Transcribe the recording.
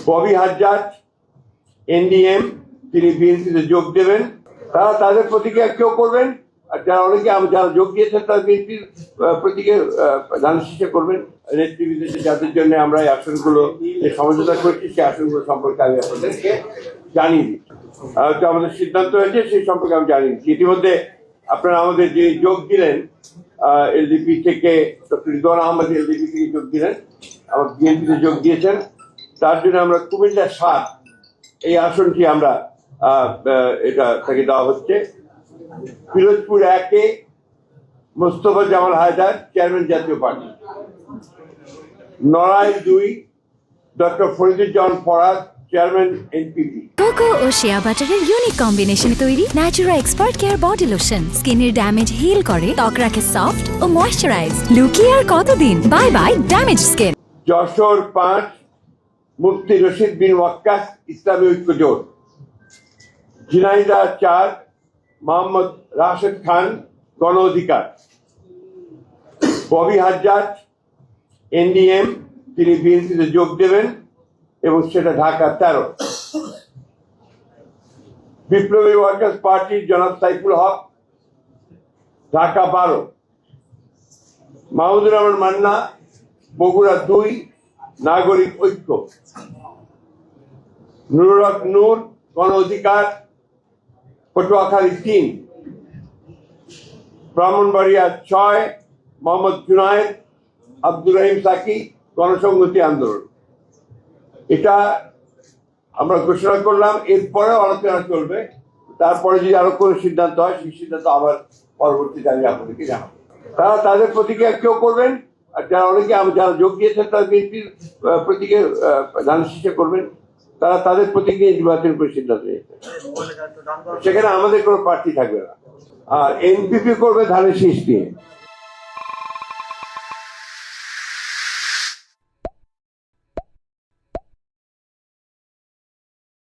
Bobby Hajjaj NDM তিনি বিএনপিতে যোগ দেবেন। তারা তাদের প্রতীকে কেউ করবেন, আর যারা অনেকে যারা যোগ দিয়েছেন তারা বিএনপির প্রতীকে ধান শীষে করবেন। নেতৃবৃন্দ যাদের জন্য আমরা এই আসনগুলো সমঝোতা করছি সেই আসনগুলো সম্পর্কে আমি আপনাদেরকে জানিয়ে দিচ্ছি। আমাদের সিদ্ধান্ত হয়েছে সেই সম্পর্কে আমি জানিয়ে দিচ্ছি। ইতিমধ্যে আপনারা আমাদের যে যোগ দিলেন এলডিপি থেকে ডক্টর রিদওয়ান আহমেদ এলডিপি থেকে যোগ দিলেন, আমার বিএনপিতে যোগ দিয়েছেন, তার জন্য আমরা কুমিল্লা ৭ এই আসনটি আমরা এটা তাকে দেওয়া হচ্ছে। পিরোজপুর ১-এ Mostafa Jamal Haider chairman Jatiya Party, Narail ২ doctor Fariduzzaman Farad chairman NPP. Cocoa ও শিয়া বাটারের ইউনিক কম্বিনেশনে তৈরি Natura expert care body lotion স্কিনের ড্যামেজ হিল করে, ত্বক রাখে সফট ও ময়শ্চারাইজ। লুকিয়ে আর কতদিন, bye bye damage skin. Jessore ৫ Mufti Rashid Bin Waqqas Islami Oikya জোট, ঝিনাইদহ ৪ মোহাম্মদ রাশেদ খান গণ অধিকার, ববি হাজ্জাজ এনডিএম তিনি বিএনপিতে যোগ দেবেন এবং সেটা ঢাকা ১৩। বিপ্লবী ওয়ার্কার্স পার্টির জনাব সাইফুল হক ঢাকা ১২। মাহমুদুর রহমান মান্না বগুড়া ২ নাগরিক ঐক্য, নুরুল হক নূর গণ অধিকার পটুয়াখালী ৩, ব্রাহ্মণবাড়িয়া ৬ মোহাম্মদ জুনায়েদ আব্দুর রহিম সাকি গণসংহতি আন্দোলন। এটা আমরা ঘোষণা করলাম, এরপরে আলোচনা চলবে। তারপরে যদি আরো কোনো সিদ্ধান্ত হয় সেই সিদ্ধান্ত আবার পরবর্তীতে আমি আপনাদেরকে জানাবো। তারা তাদের প্রতীকে কেউ করবেন, আর যারা অনেকে যারা যোগ দিয়েছেন তারা বিএনপির প্রতীকে ধান শীষে করবেন। তারা তাদের প্রতীক নিয়ে নির্বাচন করে সিদ্ধান্ত নিয়েছে, সেখানে আমাদের কোনো প্রার্থী থাকবে না। আর এনপিপি করবে ধানের শীষ নিয়ে।